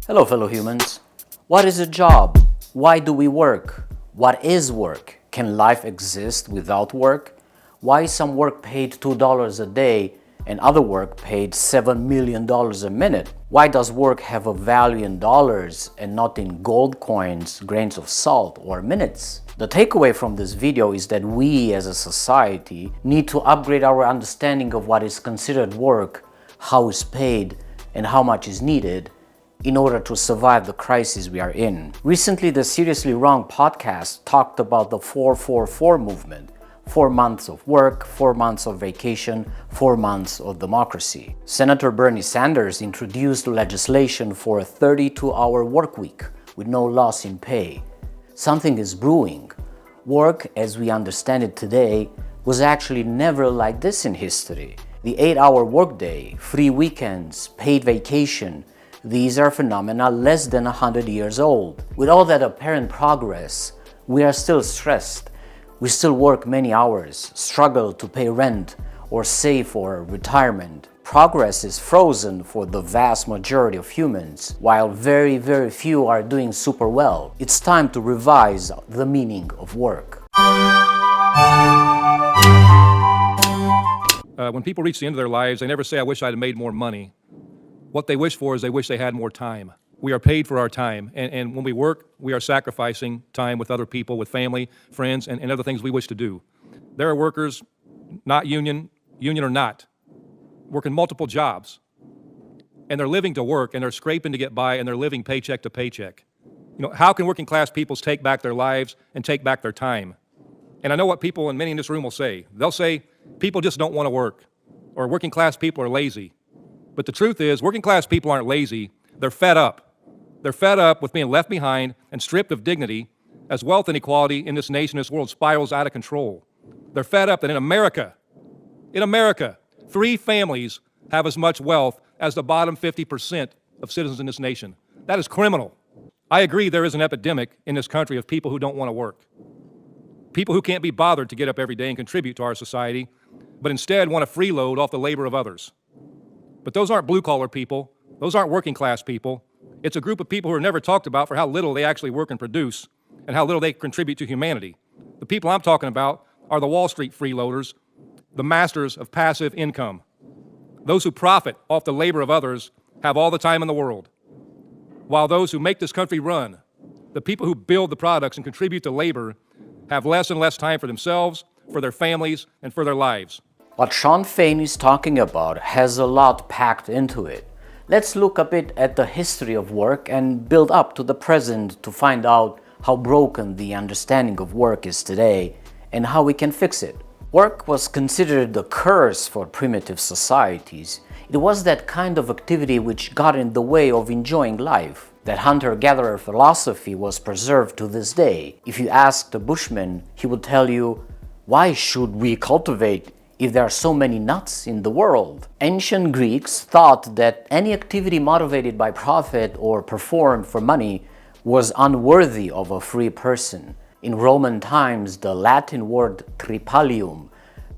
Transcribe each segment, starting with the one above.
Hello, fellow humans. What is a job? Why do we work? What is work? Can life exist without work? Why is some work paid $2 a day and other work paid $7 million a minute? Why does work have a value in dollars and not in gold coins, grains of salt, or minutes? The takeaway from this video is that we as a society need to upgrade our understanding of what is considered work, how it's paid, and how much is needed in order to survive the crisis we are in. Recently, the Seriously Wrong podcast talked about the 4-4-4 movement. 4 months of work, 4 months of vacation, 4 months of democracy. Senator Bernie Sanders introduced legislation for a 32-hour work week with no loss in pay. Something is brewing. Work, as we understand it today, was actually never like this in history. The 8-hour workday, free weekends, paid vacation, these are phenomena less than 100 years old. With all that apparent progress, we are still stressed. We still work many hours, struggle to pay rent or save for retirement. Progress is frozen for the vast majority of humans, while very, very few are doing super well. It's time to revise the meaning of work. When people reach the end of their lives, they never say, I wish I'd have made more money. What they wish for is they wish they had more time. We are paid for our time, and when we work, we are sacrificing time with other people, with family, friends, and other things we wish to do. There are workers, not union or not, working multiple jobs, and they're living to work, and they're scraping to get by, and they're living paycheck to paycheck. You know, how can working class people take back their lives and take back their time? And I know what people, and many in this room will say. They'll say, people just don't want to work, or working class people are lazy. But the truth is, working class people aren't lazy, they're fed up. They're fed up with being left behind and stripped of dignity as wealth inequality in this nation, this world spirals out of control. They're fed up that in America, 3 families have as much wealth as the bottom 50% of citizens in this nation. That is criminal. I agree there is an epidemic in this country of people who don't want to work. People who can't be bothered to get up every day and contribute to our society, but instead want to freeload off the labor of others. But those aren't blue-collar people. Those aren't working-class people. It's a group of people who are never talked about for how little they actually work and produce and how little they contribute to humanity. The people I'm talking about are the Wall Street freeloaders, the masters of passive income. Those who profit off the labor of others have all the time in the world, while those who make this country run, the people who build the products and contribute to labor, have less and less time for themselves, for their families, and for their lives. What Shawn Fein is talking about has a lot packed into it. Let's look a bit at the history of work and build up to the present to find out how broken the understanding of work is today and how we can fix it. Work was considered a curse for primitive societies. It was that kind of activity which got in the way of enjoying life. That hunter-gatherer philosophy was preserved to this day. If you asked a bushman, he would tell you, why should we cultivate if there are so many nuts in the world? Ancient Greeks thought that any activity motivated by profit or performed for money was unworthy of a free person. In Roman times, the Latin word tripalium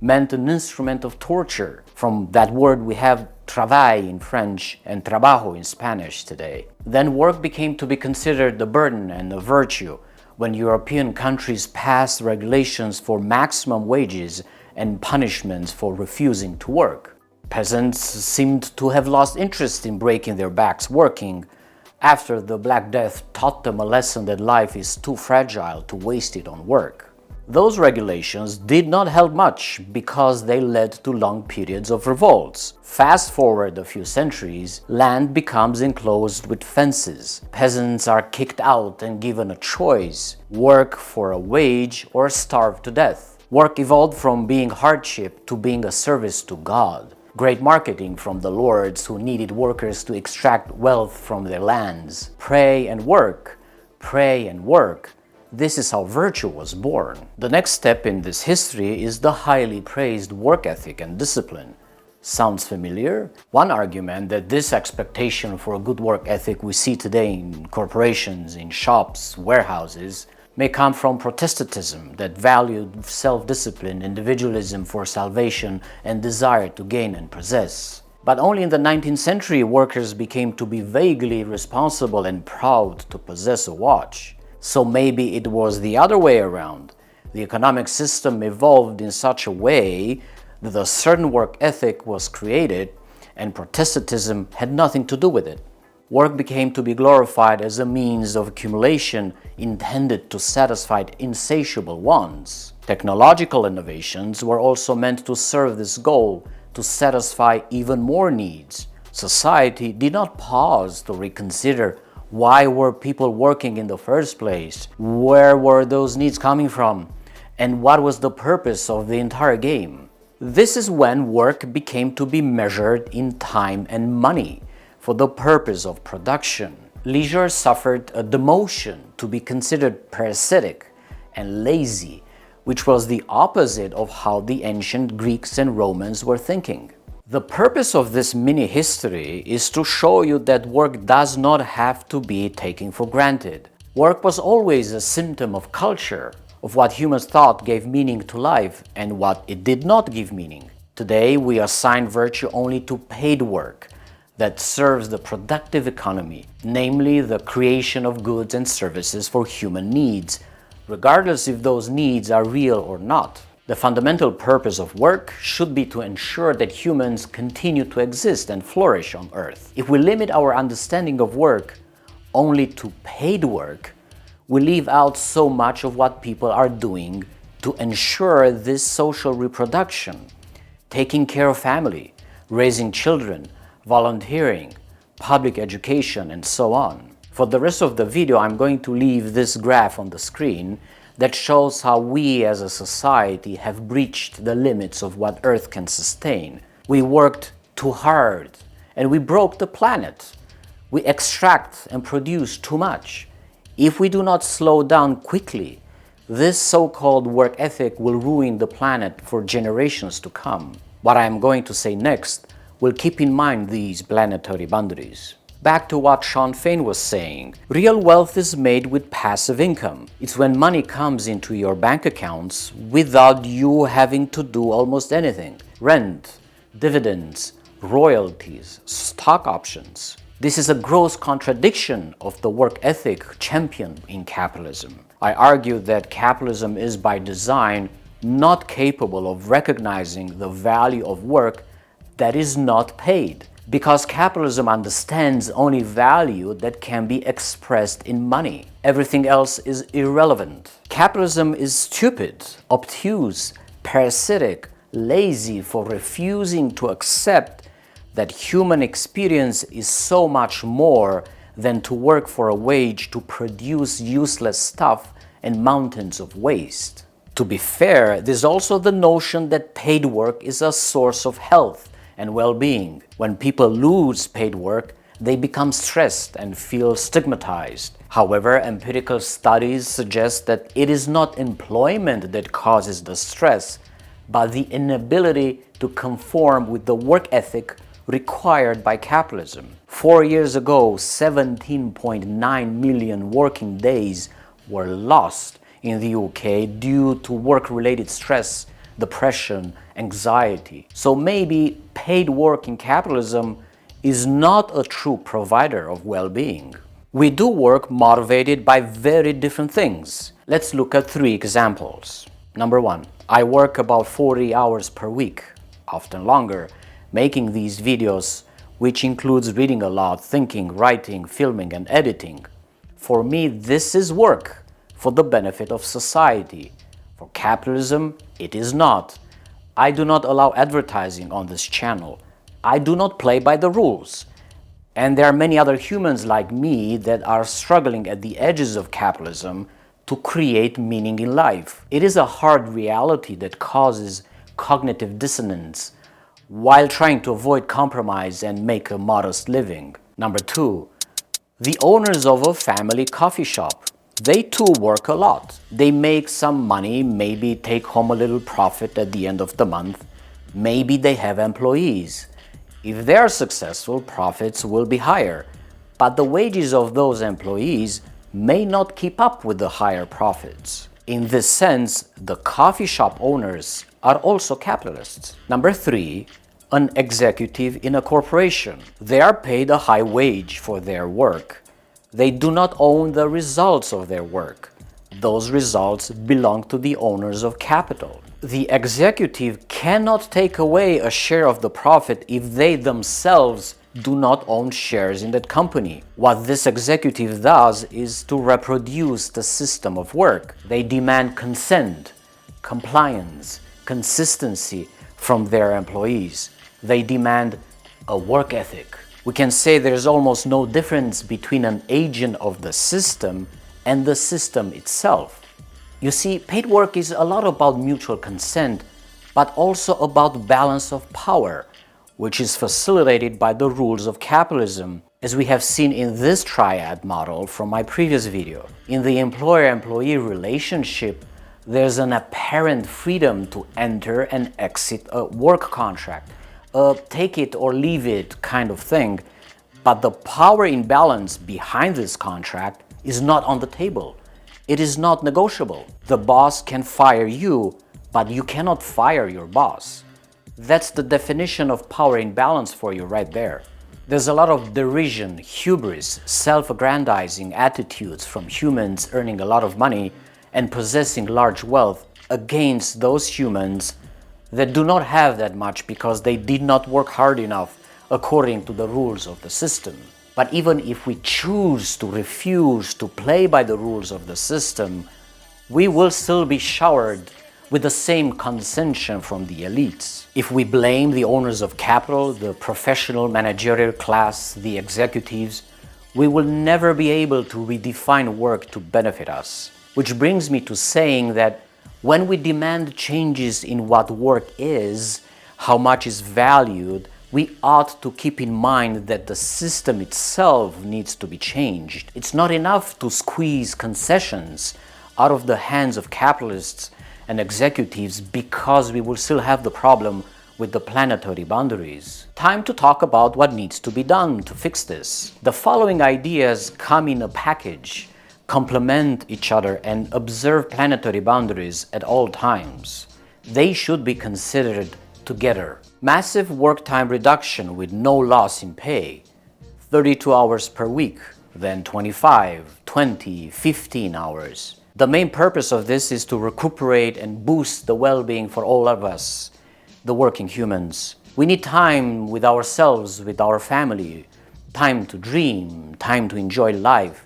meant an instrument of torture. From that word we have travail in French and trabajo in Spanish today. Then work became to be considered a burden and a virtue when European countries passed regulations for maximum wages and punishments for refusing to work. Peasants seemed to have lost interest in breaking their backs working after the Black Death taught them a lesson that life is too fragile to waste it on work. Those regulations did not help much because they led to long periods of revolts. Fast forward a few centuries, land becomes enclosed with fences. Peasants are kicked out and given a choice: work for a wage or starve to death. Work evolved from being hardship to being a service to God. Great marketing from the lords who needed workers to extract wealth from their lands. Pray and work. Pray and work. This is how virtue was born. The next step in this history is the highly praised work ethic and discipline. Sounds familiar? One argument that this expectation for a good work ethic we see today in corporations, in shops, warehouses, may come from Protestantism that valued self-discipline, individualism for salvation, and desire to gain and possess. But only in the 19th century workers became to be vaguely responsible and proud to possess a watch. So maybe it was the other way around. The economic system evolved in such a way that a certain work ethic was created and Protestantism had nothing to do with it. Work became to be glorified as a means of accumulation intended to satisfy insatiable wants. Technological innovations were also meant to serve this goal, to satisfy even more needs. Society did not pause to reconsider why were people working in the first place, where were those needs coming from, and what was the purpose of the entire game. This is when work became to be measured in time and money for the purpose of production. Leisure suffered a demotion to be considered parasitic and lazy, which was the opposite of how the ancient Greeks and Romans were thinking. The purpose of this mini-history is to show you that work does not have to be taken for granted. Work was always a symptom of culture, of what humans thought gave meaning to life and what it did not give meaning. Today, we assign virtue only to paid work that serves the productive economy, namely the creation of goods and services for human needs, regardless if those needs are real or not. The fundamental purpose of work should be to ensure that humans continue to exist and flourish on Earth. If we limit our understanding of work only to paid work, we leave out so much of what people are doing to ensure this social reproduction, taking care of family, raising children, volunteering, public education, and so on. For the rest of the video, I'm going to leave this graph on the screen that shows how we as a society have breached the limits of what Earth can sustain. We worked too hard and we broke the planet. We extract and produce too much. If we do not slow down quickly, this so-called work ethic will ruin the planet for generations to come. What I am going to say next will keep in mind these planetary boundaries. Back to what Shawn Fein was saying, real wealth is made with passive income. It's when money comes into your bank accounts without you having to do almost anything. Rent, dividends, royalties, stock options. This is a gross contradiction of the work ethic championed in capitalism. I argue that capitalism is by design not capable of recognizing the value of work that is not paid, because capitalism understands only value that can be expressed in money. Everything else is irrelevant. Capitalism is stupid, obtuse, parasitic, lazy for refusing to accept that human experience is so much more than to work for a wage to produce useless stuff and mountains of waste. To be fair, there's also the notion that paid work is a source of health and well-being. When people lose paid work, they become stressed and feel stigmatized. However, empirical studies suggest that it is not employment that causes the stress, but the inability to conform with the work ethic required by capitalism. 4 years ago, 17.9 million working days were lost in the UK due to work-related stress, depression, anxiety. So maybe paid work in capitalism is not a true provider of well-being. We do work motivated by very different things. Let's look at 3 examples. Number 1, I work about 40 hours per week, often longer, making these videos, which includes reading a lot, thinking, writing, filming, and editing. For me, this is work for the benefit of society. For capitalism, it is not. I do not allow advertising on this channel. I do not play by the rules. And there are many other humans like me that are struggling at the edges of capitalism to create meaning in life. It is a hard reality that causes cognitive dissonance while trying to avoid compromise and make a modest living. Number 2, the owners of a family coffee shop. They too work a lot. They make some money, maybe take home a little profit at the end of the month. Maybe they have employees. If they are successful, profits will be higher. But the wages of those employees may not keep up with the higher profits. In this sense, the coffee shop owners are also capitalists. Number 3, An executive in a corporation. They are paid a high wage for their work. They do not own the results of their work. Those results belong to the owners of capital. The executive cannot take away a share of the profit if they themselves do not own shares in that company. What this executive does is to reproduce the system of work. They demand consent, compliance, consistency from their employees. They demand a work ethic. We can say there's almost no difference between an agent of the system and the system itself. You see, paid work is a lot about mutual consent, but also about balance of power, which is facilitated by the rules of capitalism, as we have seen in this triad model from my previous video. In the employer-employee relationship, there's an apparent freedom to enter and exit a work contract, a take it or leave it kind of thing, but the power imbalance behind this contract is not on the table. It is not negotiable. The boss can fire you, but you cannot fire your boss. That's the definition of power imbalance for you right there. There's a lot of derision, hubris, self-aggrandizing attitudes from humans earning a lot of money and possessing large wealth against those humans that do not have that much because they did not work hard enough according to the rules of the system. But even if we choose to refuse to play by the rules of the system, we will still be showered with the same condescension from the elites. If we blame the owners of capital, the professional managerial class, the executives, we will never be able to redefine work to benefit us. Which brings me to saying that when we demand changes in what work is, how much is valued, we ought to keep in mind that the system itself needs to be changed. It's not enough to squeeze concessions out of the hands of capitalists and executives because we will still have the problem with the planetary boundaries. Time to talk about what needs to be done to fix this. The following ideas come in a package, complement each other, and observe planetary boundaries at all times. They should be considered together. Massive work time reduction with no loss in pay. 32 hours per week, then 25, 20, 15 hours. The main purpose of this is to recuperate and boost the well-being for all of us, the working humans. We need time with ourselves, with our family, time to dream, time to enjoy life,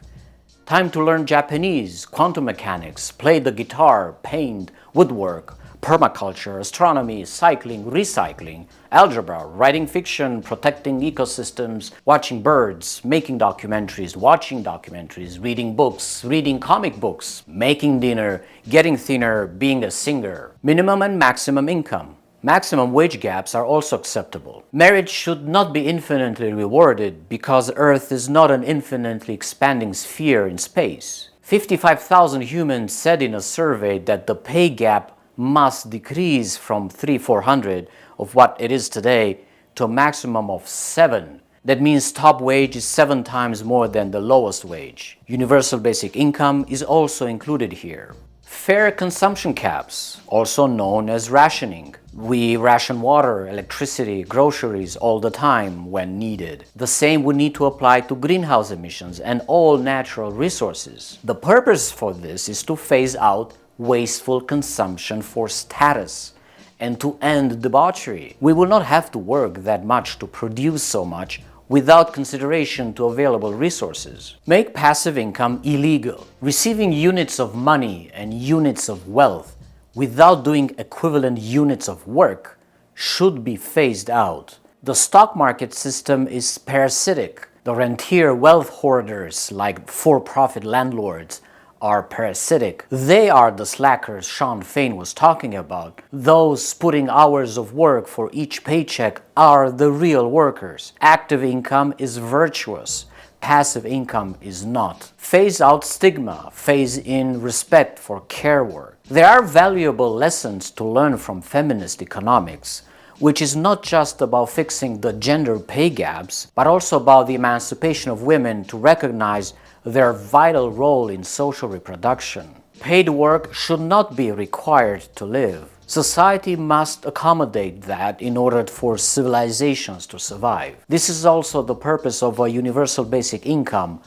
time to learn Japanese, quantum mechanics, play the guitar, paint, woodwork, permaculture, astronomy, cycling, recycling, algebra, writing fiction, protecting ecosystems, watching birds, making documentaries, watching documentaries, reading books, reading comic books, making dinner, getting thinner, being a singer. Minimum and maximum income. Maximum wage gaps are also acceptable. Marriage should not be infinitely rewarded because Earth is not an infinitely expanding sphere in space. 55,000 humans said in a survey that the pay gap must decrease from 300-400 of what it is today to a maximum of 7. That means top wage is 7 times more than the lowest wage. Universal basic income is also included here. Fair consumption caps, also known as rationing. We ration water, electricity, groceries all the time when needed. The same would need to apply to greenhouse emissions and all natural resources. The purpose for this is to phase out wasteful consumption for status and to end debauchery. We will not have to work that much to produce so much without consideration to available resources. Make passive income illegal. Receiving units of money and units of wealth without doing equivalent units of work should be phased out. The stock market system is parasitic. The rentier wealth hoarders like for-profit landlords are parasitic. They are the slackers Shawn Fain was talking about. Those putting hours of work for each paycheck are the real workers. Active income is virtuous. Passive income is not. Phase out stigma. Phase in respect for care work. There are valuable lessons to learn from feminist economics, which is not just about fixing the gender pay gaps, but also about the emancipation of women to recognize their vital role in social reproduction. Paid work should not be required to live. Society must accommodate that in order for civilizations to survive. This is also the purpose of a universal basic income,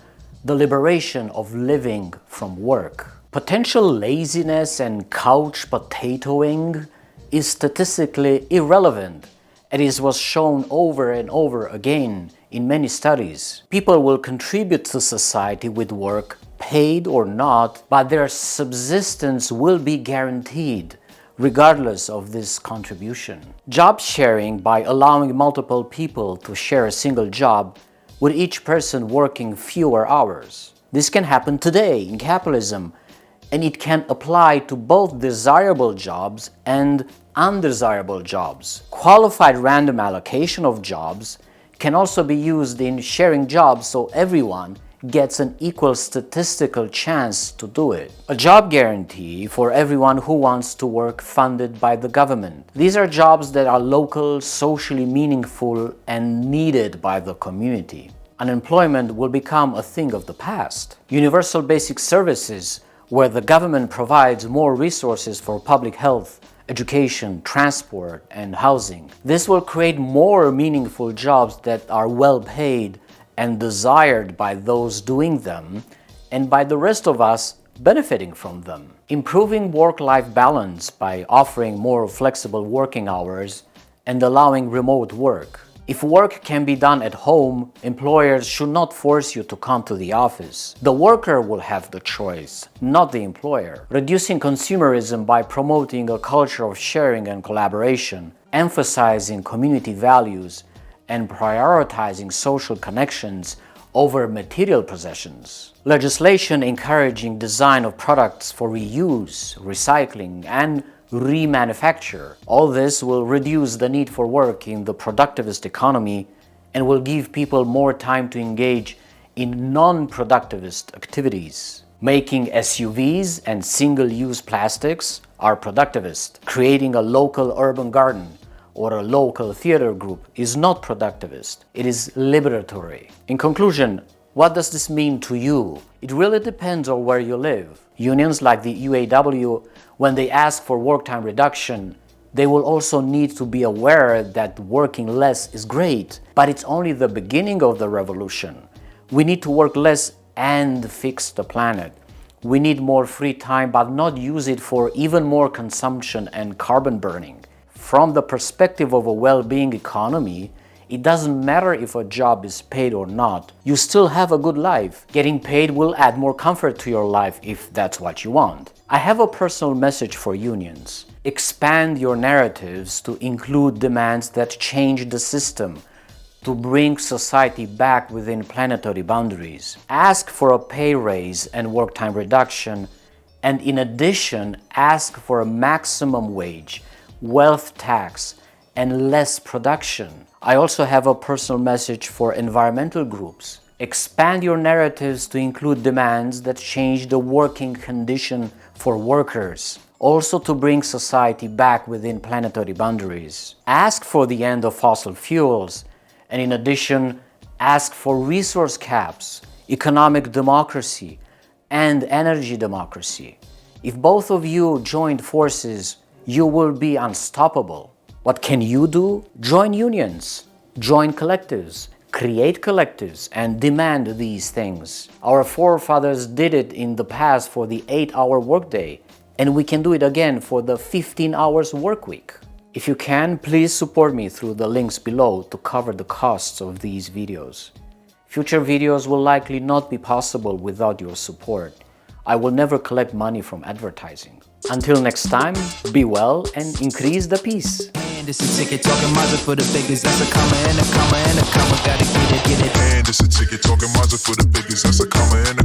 the liberation of living from work. Potential laziness and couch potatoing is statistically irrelevant, and it was shown over and over again in many studies. People will contribute to society with work, paid or not, but their subsistence will be guaranteed regardless of this contribution. Job sharing, by allowing multiple people to share a single job, with each person working fewer hours. This can happen today in capitalism, and it can apply to both desirable jobs and undesirable jobs. Qualified random allocation of jobs can also be used in sharing jobs so everyone gets an equal statistical chance to do it. A job guarantee for everyone who wants to work, funded by the government. These are jobs that are local, socially meaningful, and needed by the community. Unemployment will become a thing of the past. Universal basic services, where the government provides more resources for public health, education, transport, and housing. This will create more meaningful jobs that are well paid and desired by those doing them, and by the rest of us benefiting from them. Improving work-life balance by offering more flexible working hours and allowing remote work. If work can be done at home, employers should not force you to come to the office. The worker will have the choice, not the employer. Reducing consumerism by promoting a culture of sharing and collaboration, emphasizing community values, and prioritizing social connections over material possessions. Legislation encouraging design of products for reuse, recycling, and remanufacture. All this will reduce the need for work in the productivist economy and will give people more time to engage in non-productivist activities. Making SUVs and single-use plastics are productivist. Creating a local urban garden or a local theater group is not productivist. It is liberatory. In conclusion, what does this mean to you? It really depends on where you live. Unions like the UAW, when they ask for work time reduction, they will also need to be aware that working less is great, but it's only the beginning of the revolution. We need to work less and fix the planet. We need more free time, but not use it for even more consumption and carbon burning. From the perspective of a well-being economy, it doesn't matter if a job is paid or not. You still have a good life. Getting paid will add more comfort to your life if that's what you want. I have a personal message for unions. Expand your narratives to include demands that change the system, to bring society back within planetary boundaries. Ask for a pay raise and work time reduction, and in addition, ask for a maximum wage, wealth tax, and less production. I also have a personal message for environmental groups. Expand your narratives to include demands that change the working condition for workers, also to bring society back within planetary boundaries. Ask for the end of fossil fuels, and in addition, ask for resource caps, economic democracy, and energy democracy. If both of you joined forces, you will be unstoppable. What can you do? Join unions, join collectives, create collectives, and demand these things. Our forefathers did it in the past for the 8-hour workday, and we can do it again for the 15 hours work week. If you can, please support me through the links below to cover the costs of these videos. Future videos will likely not be possible without your support. I will never collect money from advertising. Until next time, be well and increase the peace. And it's a ticket talking Mazda for the biggest. That's a comma and a comma and a comma. Gotta get it, get it. And it's a ticket talking Mazda for the biggest. That's a comma and a